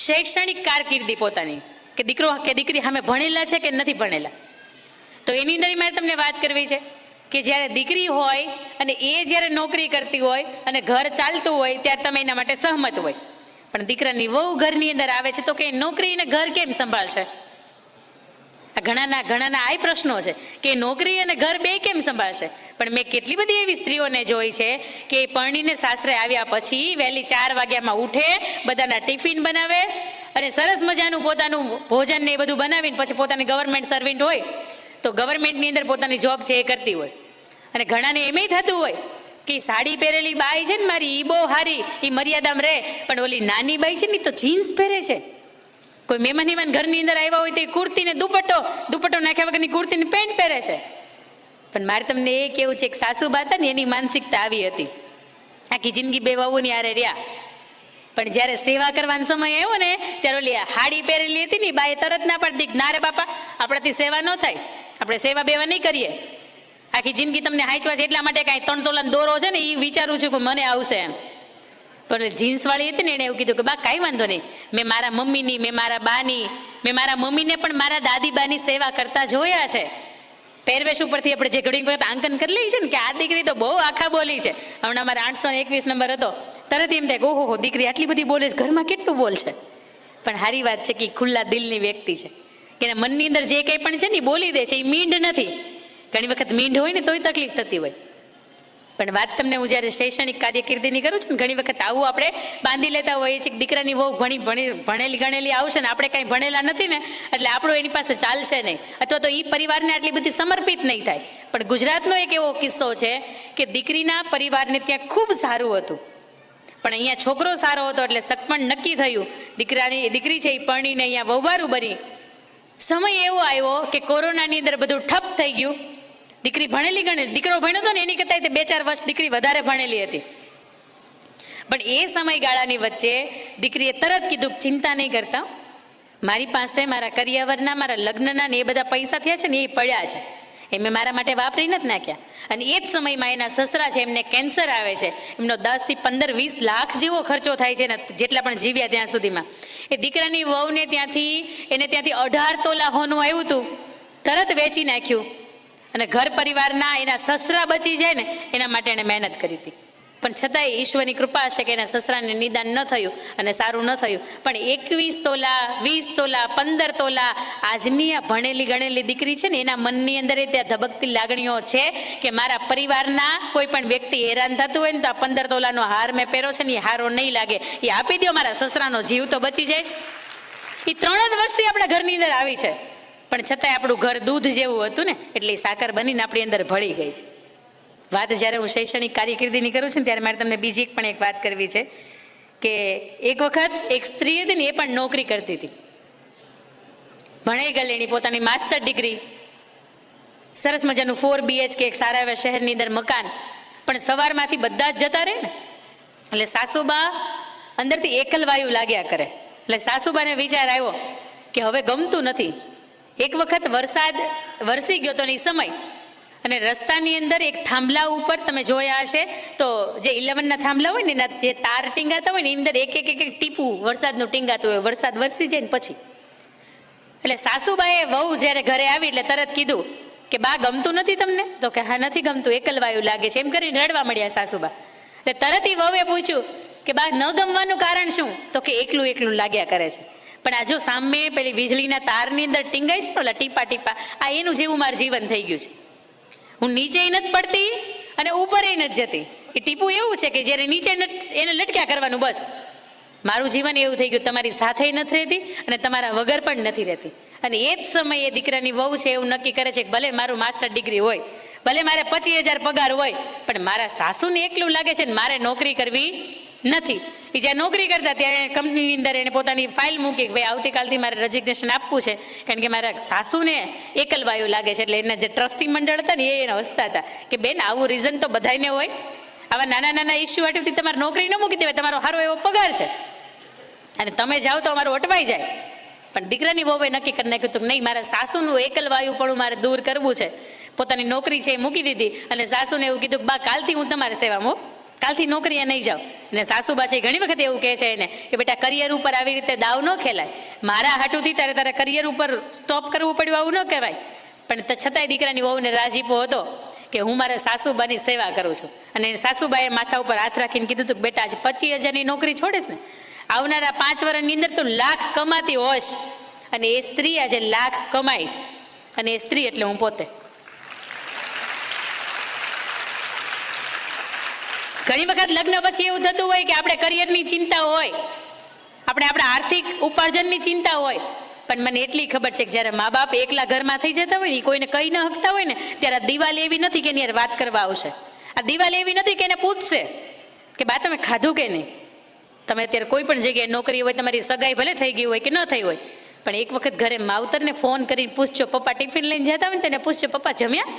શૈક્ષણિક કારકિર્દી પોતાની, કે દીકરો કે દીકરી સામે ભણેલા છે કે નથી ભણેલા. તો એની અંદર મારે તમને વાત કરવી છે કે જ્યારે દીકરી હોય અને એ જ્યારે નોકરી કરતી હોય અને ઘર ચાલતું હોય ત્યારે તમે એના માટે સહમત હોય, પણ દીકરાની વહુ ઘરની અંદર આવે છે તો કે નોકરી અને ઘર કેમ સંભાળશે? આ ઘણાના આ પ્રશ્નો છે કે નોકરી અને ઘર બે કેમ સંભાળશે. પણ મેં કેટલી બધી એવી સ્ત્રીઓને જોઈ છે કે પરણીને સાસરે આવ્યા પછી વહેલી 4 વાગ્યામાં ઉઠે, બધાના ટિફિન બનાવે અને સરસ મજાનું પોતાનું ભોજન ને એ બધું બનાવીને પછી પોતાની ગવર્મેન્ટ સર્વન્ટ હોય તો ગવર્મેન્ટની અંદર પોતાની જોબ છે એ કરતી હોય. અને ઘણાને એમેય થતું હોય કે સાડી પહેરેલી બાઈ છે ને મારી, એ બહુ સારી, એ મર્યાદામાં રહે, પણ ઓલી નાની બાઈ છે ને તો જીન્સ પહેરે છે. કોઈ મહેમાન ઘરની અંદર આવ્યા હોય તો એ કુર્તી ને દુપટ્ટો નાખ્યા વગરની કુર્તી ને પેન્ટ પહેરે છે. પણ મારે તમને એ કેવું છે કે સાસુબા હતા ને એની માનસિકતા આવી હતી, આખી જિંદગી બે વહુની હારે રહ્યા, પણ જ્યારે સેવા કરવાનો સમય આવ્યો ને ત્યારે ઓલી હાડી પહેરેલી હતી ને બાએ તરત ના પાડતી, ના રે બાપા આપણાથી સેવા ન થાય, આપણે સેવા બેવા નહીં કરીએ, આખી જિંદગી તમને હાંચવા છે એટલા માટે કાંઈ 3 તોલાનો દોરો છે ને એ વિચારું છું કે મને આવશે એમ. પણ જીન્સ વાળી હતી ને એને એવું કીધું કે બા કાંઈ વાંધો નહીં, મેં મારા મમ્મીની, મેં મારા બાની, મેં મારા મમ્મીને પણ મારા દાદી બાની સેવા કરતા જોયા છે. પહેરવેશ ઉપરથી આપણે જે ઘડી વખત આંકન કરી લઈએ છે ને કે આ દીકરી તો બહુ આખા બોલી છે. હમણાં મારે 821 નંબર હતો, તરત એમ થાય કે ઓહો દીકરી આટલી બધી બોલે છે, ઘરમાં કેટલું બોલ છે. પણ સારી વાત છે કે ખુલ્લા દિલની વ્યક્તિ છે, કે એના મનની અંદર જે કંઈ પણ છે ને એ બોલી દે છે, એ મીંઢ નથી. ઘણી વખત મીંઢ હોય ને તોય તકલીફ થતી હોય. પણ વાત તમને હું જ્યારે શૈક્ષણિક કારકિર્દીની કરું છું ને ઘણી વખત આવું આપણે બાંધી લેતા હોઈએ છીએ કે દીકરાની બહુ ભણેલી ગણેલી આવશે ને આપણે કાંઈ ભણેલા નથી ને એટલે આપણું એની પાસે ચાલશે નહીં, અથવા તો એ પરિવારને આટલી બધી સમર્પિત નહીં થાય. પણ ગુજરાતનો એક એવો કિસ્સો છે કે દીકરીના પરિવારને ત્યાં ખૂબ સારું હતું, પણ અહીંયા છોકરો સારો હતો એટલે સગપણ નક્કી થયું, દીકરી છે એ પરણીને અહીંયા વહુવારું બની. સમય એવો આવ્યો કે કોરોનાની અંદર બધું ઠપ થઈ ગયું. દીકરી ભણેલી ગણેલી, દીકરો ભણ્યો હતો ને એની કરતાં 2-4 વર્ષ દીકરી વધારે ભણેલી હતી. પણ એ સમયગાળાની વચ્ચે દીકરીએ તરત કીધું ચિંતા નહીં કરતા, મારી પાસે મારા કરિયાવરના, મારા લગ્નના ને એ બધા પૈસા થયા છે ને એ પડ્યા છે, એ મેં મારા માટે વાપરી નથી નાખ્યા. અને એ જ સમયમાં એના સસરા છે એમને કેન્સર આવે છે, એમનો 10 થી 15-20 લાખ જેવો ખર્ચો થાય છે ને જેટલા પણ જીવ્યા ત્યાં સુધીમાં. એ દીકરાની વહુને ત્યાંથી 18 તોલા હોનું આવ્યું હતું, તરત વેચી નાખ્યું અને ઘર પરિવારના એના સસરા બચી જાય ને એના માટે એણે મહેનત કરી હતી. પણ છતાંય ઈશ્વરની કૃપા છે કે એના સસરાને નિદાન ન થયું અને સારું ન થયું. પણ 21 તોલા, 20 તોલા, 15 તોલા આજની આ ભણેલી ગણેલી દીકરી છે ને એના મનની અંદર ત્યાં ધબકતી લાગણીઓ છે કે મારા પરિવારના કોઈ પણ વ્યક્તિ હેરાન થતું હોય ને તો આ 15 તોલાનો હાર મેં પહેરો છે ને એ હારો નહીં લાગે, એ આપી દો, મારા સસરાનો જીવ તો બચી જાય. એ 3 જ વર્ષથી આપણા ઘરની અંદર આવી છે, પણ છતાંય આપણું ઘર દૂધ જેવું હતું ને એટલે એ સાકર બનીને આપણી અંદર ભળી ગઈ છે. વાત જ્યારે હું શૈક્ષણિક કારકિર્દીની કરું છું ને ત્યારે મારે તમને બીજી એક વાત કરવી છે કે એક વખત એક સ્ત્રી હતી ને એ પણ નોકરી કરતી હતી, ભણાઈ ગયેલી, પોતાની માસ્ટર ડિગ્રી, સરસ મજાનું 4 BHK એક સારા એવા શહેરની અંદર મકાન, પણ સવારમાંથી બધા જ જતા રહે ને એટલે સાસુબા અંદરથી એકલવાયુ લાગ્યા કરે. એટલે સાસુબાને વિચાર આવ્યો કે હવે ગમતું નથી. એક વખત વરસાદ વરસી ગયો તો એ સમય, અને રસ્તાની અંદર એક થાંભલા ઉપર તમે જોયા હશે તો જે 11ના થાંભલા હોય ને એના જે તાર ટીંગાતા હોય ને એની અંદર એક ટીપું વરસાદનું ટીંગાતું હોય, વરસાદ વરસી જાય ને પછી. એટલે સાસુબાએ વહુ જ્યારે ઘરે આવી એટલે તરત કીધું કે બા ગમતું નથી તમને? તો કે હા નથી ગમતું, એકલવાયુ લાગે છે, એમ કરીને રડવા મળ્યા સાસુબા. એટલે તરત એ વહુએ પૂછ્યું કે બા ન ગમવાનું કારણ શું? તો કે એકલું લાગ્યા કરે છે. પણ આ જો સામે પેલી વીજળીના તારની અંદર ટીંગાય છે ઓલા ટીપા, આ એનું જેવું મારું જીવન થઈ ગયું છે. હું નીચે નથી પડતી અને ઉપર નથી જતી. એ ટીપું એવું છે કે જ્યારે નીચે એને લટક્યા કરવાનું, બસ મારું જીવન એવું થઈ ગયું, તમારી સાથે નથી રહેતી અને તમારા વગર પણ નથી રહેતી. અને એ જ સમયે દીકરાની વહુ છે એવું નક્કી કરે છે કે ભલે મારું માસ્ટર ડિગ્રી હોય, ભલે મારે 25,000 પગાર હોય, પણ મારા સાસુને એકલું લાગે છે ને મારે નોકરી કરવી નથી. એ જ્યાં નોકરી કરતા ત્યાં કંપનીની અંદર એને પોતાની ફાઇલ મૂકી કે ભાઈ આવતીકાલથી મારે રજિગ્નેશન આપવું છે, કારણ કે મારા સાસુને એકલવાયુ લાગે છે. એટલે એના જે ટ્રસ્ટી મંડળ હતા ને એને હસતા હતા કે બેન આવું રીઝન તો બધાને હોય, આવા નાના ઇસ્યુ હાટુથી તમારે નોકરી ન મૂકી દેવાય, તમારો સારો એવો પગાર છે અને તમે જાઓ તો અમારું અટવાઈ જાય. પણ દીકરાની વહુએ નક્કી કરી નાખ્યું હતું નહીં, મારા સાસુનું એકલવાયુપણું મારે દૂર કરવું છે. પોતાની નોકરી છે એ મૂકી દીધી અને સાસુને એવું કીધું કે બા કાલથી હું તમારી સેવામાં, કાલથી નોકરીએ નહીં જાઓ. અને સાસુબા છે ઘણી વખત એવું કહે છે એને કે બેટા કરિયર ઉપર આવી રીતે દાવ ન ખેલાય, મારા હાટુથી તારે કરિયર ઉપર સ્ટોપ કરવું પડ્યું આવું ન કહેવાય. પણ છતાંય દીકરાની વહુને રાજીપો હતો કે હું મારા સાસુબાની સેવા કરું છું. અને સાસુબાએ માથા ઉપર હાથ રાખીને કીધું હતું કે બેટા આજે 25,000ની નોકરી છોડીશ ને, આવનારા 5 વર્ષની અંદર તું લાખ કમાતી હોશ. અને એ સ્ત્રી આજે લાખ કમાઈ છે. અને એ સ્ત્રી એટલે હું પોતે. ઘણી વખત લગ્ન પછી એવું થતું હોય કે આપણે કરિયરની ચિંતા હોય, આપણે આપણા આર્થિક ઉપાર્જનની ચિંતા હોય. પણ મને એટલી ખબર છે કે જ્યારે મા બાપ એકલા ઘરમાં થઈ જતા હોય ને, કોઈને કહી ન હકતા હોય ને, ત્યારે આ દિવાલ એવી નથી કે એની યાર વાત કરવા આવશે. આ દિવાલ એવી નથી કે એને પૂછશે કે બા તમે ખાધું કે નહીં. તમે અત્યારે કોઈ પણ જગ્યાએ નોકરી હોય, તમારી સગાઈ ભલે થઈ ગઈ હોય કે ન થઈ હોય, પણ એક વખત ઘરે માવતરને ફોન કરીને પૂછજો, પપ્પા ટિફિન લઈને જતા હોય ને તો એને પૂછજો પપ્પા જમ્યા.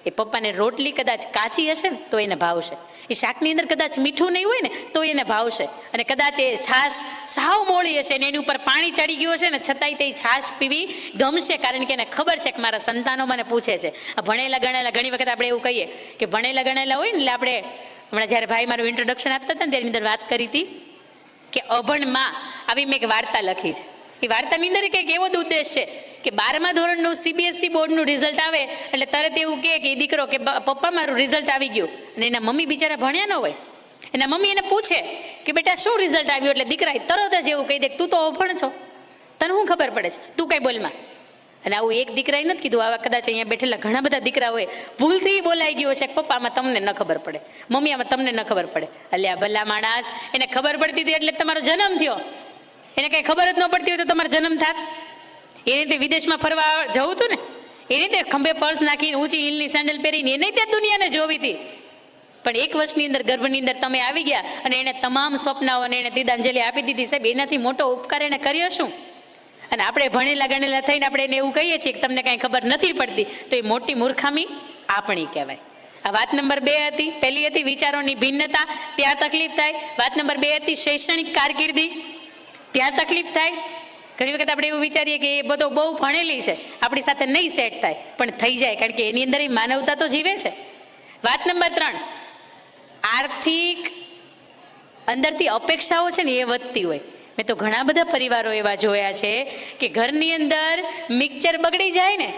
એ પપ્પાને રોટલી કદાચ કાચી હશે ને તો એને ભાવશે, એ શાકની અંદર કદાચ મીઠું નહીં હોય ને તો એને ભાવશે. અને કદાચ એ છાશ સાવ મોળી હશે ને એની ઉપર પાણી ચડી ગયું હશે ને છતાંય તે છાશ પીવી ગમશે, કારણ કે એને ખબર છે કે મારા સંતાનો મને પૂછે છે. આ ભણેલા ગણેલા, ઘણી વખત આપણે એવું કહીએ કે ભણેલા ગણેલા હોય ને, એટલે આપણે હમણાં જ્યારે ભાઈ મારું ઇન્ટ્રોડક્શન આપતા હતા ને તેની અંદર વાત કરી હતી કે અભણમાં આવી મેં એક વાર્તા લખી છે. એ વાર્તાની અંદર કંઈક એવો જ ઉદ્દેશ છે કે 12મા ધોરણનું CBSE બોર્ડનું રિઝલ્ટ આવે એટલે તરત એવું કહે કે એ દીકરો કે પપ્પા મારું રિઝલ્ટ આવી ગયું. અને એના મમ્મી બિચારા ભણ્યા ન હોય, એના મમ્મી એને પૂછે કે બેટા શું રિઝલ્ટ આવ્યું, એટલે દીકરાએ તરત જ એવું કહી દે તું તો અભણ છો, તને શું ખબર પડે છે, તું કઈ બોલમાં. અને આવું એક દીકરાએ નથી કીધું, આવા કદાચ અહીંયા બેઠેલા ઘણા બધા દીકરા હોય ભૂલથી બોલાઈ ગયો છે કે પપ્પા આમાં તમને ન ખબર પડે, મમ્મી આમાં તમને ન ખબર પડે. એટલે આ ભલા માણસ, એને ખબર પડતી હતી એટલે તમારો જન્મ થયો. એને કંઈ ખબર જ ન પડતી હોય તો તમારો જન્મ થાત. એને તે વિદેશમાં ફરવા જવું હતું ને, એને તે ખંભે પર્સ નાખીને ઊંચી હીલની સેન્ડલ પહેરીને એને ત્યાં દુનિયાને જોવી હતી. પણ 1 વર્ષની અંદર ગર્ભની અંદર તમે આવી ગયા અને એને તમામ સ્વપ્નાઓને એને તિદાંજલિ આપી દીધી. સાહેબ એનાથી મોટો ઉપકાર એને કર્યો શું? અને આપણે ભણેલા ગણેલા થઈને આપણે એને એવું કહીએ છીએ કે તમને કાંઈ ખબર નથી પડતી, તો એ મોટી મૂર્ખામી આપણી કહેવાય. આ વાત નંબર 2 હતી. પહેલી હતી વિચારોની ભિન્નતા, ત્યાં તકલીફ થાય. વાત નંબર 2 હતી શૈક્ષણિક કારકિર્દી, ત્યાં તકલીફ થાય. ઘણી વખત આપણે એવું વિચારીએ કે એ બધો બહુ ભણેલી છે, આપણી સાથે નહીં સેટ થાય, પણ થઈ જાય, કારણ કે એની અંદર એ માનવતા તો જીવે છે. વાત નંબર 3, આર્થિક અંદરથી અપેક્ષાઓ છે ને એ વધતી હોય. મેં તો ઘણા બધા પરિવારો એવા જોયા છે કે ઘરની અંદર મિક્સર બગડી જાય ને,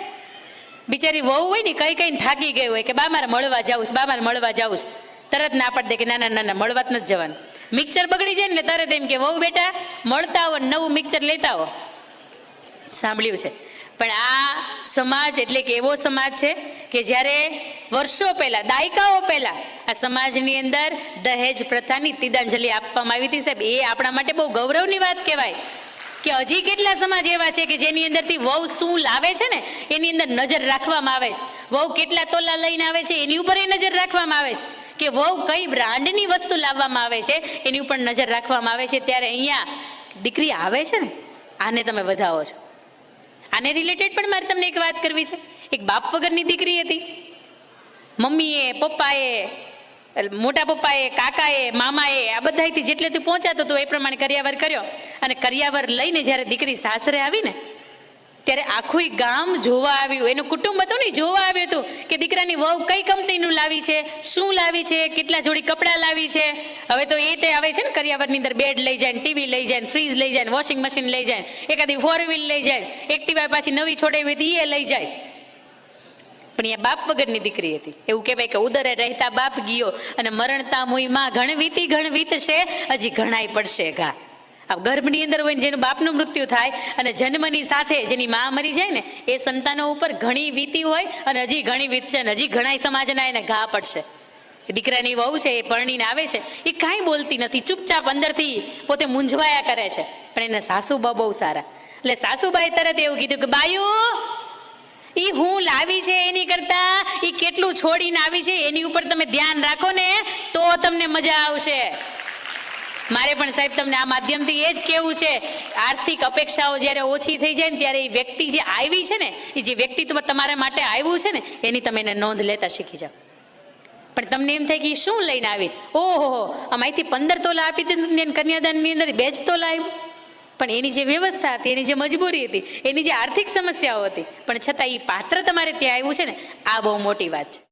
બિચારી વહુ હોય ને કઈ કઈ થાકી ગઈ હોય કે બા મારે મળવા જાઉં છું, બા મારે મળવા જાઉં છું, તરત ના પાડી દે કે ના ના ના ના મળવા જ નથી જવાનું. મિક્સર બગડી જાય ને તરત એમ કે વહુ બેટા મળતા આવો, નવું મિક્સર લેતા આવો. સાંભળ્યું છે. પણ આ સમાજ એટલે કે એવો સમાજ છે કે જ્યારે વર્ષો પહેલા, દાયકાઓ પહેલા આ સમાજની અંદર દહેજ પ્રથાની તિદાંજલિ આપવામાં આવી હતી. સાહેબ એ આપણા માટે બહુ ગૌરવની વાત કહેવાય કે હજી કેટલા સમાજ એવા છે કે જેની અંદરથી વહુ શું લાવે છે ને એની અંદર નજર રાખવામાં આવે છે. વહુ કેટલા તોલા લઈને આવે છે એની ઉપર એ નજર રાખવામાં આવે છે, કે વહુ કઈ બ્રાન્ડની વસ્તુ લાવવામાં આવે છે એની ઉપર નજર રાખવામાં આવે છે. ત્યારે અહીંયા દીકરી આવે છે ને આને તમે વધાવો છો. આને રિલેટેડ પણ મારે તમને એક વાત કરવી છે. એક બાપ વગરની દીકરી હતી. મમ્મીએ, પપ્પાએ, મોટા પપ્પાએ, કાકાએ, મામાએ આ બધાથી જેટલેથી પહોંચાતું હતું એ પ્રમાણે કરિયાવર કર્યો. અને કરિયાવર લઈને જ્યારે દીકરી સાસરે આવી ને ત્યારે આખું ગામ જોવા આવ્યું, એનું કુટુંબ હતું ને જોવા આવ્યું હતું કે દીકરાની વહુ કઈ કંપનીનું લાવી છે, શું લાવી છે, કેટલા જોડી કપડાં લાવી છે. હવે તો એ તે આવે છે ને કરિયાવરની અંદર બેડ લઈ જાય, ટીવી લઈ જાય, ફ્રીજ લઈ જાય, વોશિંગ મશીન લઈ જાય, એકાદી 4 વ્હીલ લઈ જાય, એક્ટિવા પાછી નવી છોડાવી હતી એ લઈ જાય. પણ અહીંયા બાપ વગરની દીકરી હતી. એવું કહેવાય કે ઉદરે રહેતા બાપ ગયો અને મરણતા મુઈ માં ઘણ વીતશે, હજી ઘણાય પડશે ઘા. આ ગર્ભની અંદર હોય જેનું બાપનું મૃત્યુ થાય અને જન્મની સાથે જેની માં મરી જાય ને એ સંતાનો ઉપર ઘણી વીતી હોય અને હજી ઘણી વીતશે અને હજી ઘણા સમાજના એને ઘા પડશે. દીકરાની વહુ છે એ પરણીને આવે છે, એ કાંઈ બોલતી નથી, ચૂપચાપ અંદરથી પોતે મૂંઝવાયા કરે છે. પણ એના સાસુબા બહુ સારા, એટલે સાસુબાએ તરત એવું કીધું કે બાયું ઈ હું લાવી છે એની કરતા ઈ કેટલું છોડીને આવી છે એની ઉપર તમે ધ્યાન રાખો ને તો તમને મજા આવશે. મારે પણ સાહેબ તમને આ માધ્યમથી એ જ કહેવું છે, આર્થિક અપેક્ષાઓ જ્યારે ઓછી થઈ જાય ને ત્યારે એ વ્યક્તિ જે આવી છે ને એ જે વ્યક્તિત્વ તમારા માટે આવ્યું છે ને એની તમે એને નોંધ લેતા શીખી જાઓ. પણ તમને એમ થાય કે શું લઈને આવી, ઓહો આમાંથી 15 તોલા આપી દીધું કન્યાદાનની અંદર 2 જ તોલા આવ્યું. પણ એની જે વ્યવસ્થા હતી, એની જે મજબૂરી હતી, એની જે આર્થિક સમસ્યાઓ હતી, પણ છતાં એ પાત્ર તમારે ત્યાં આવ્યું છે ને આ બહુ મોટી વાત છે.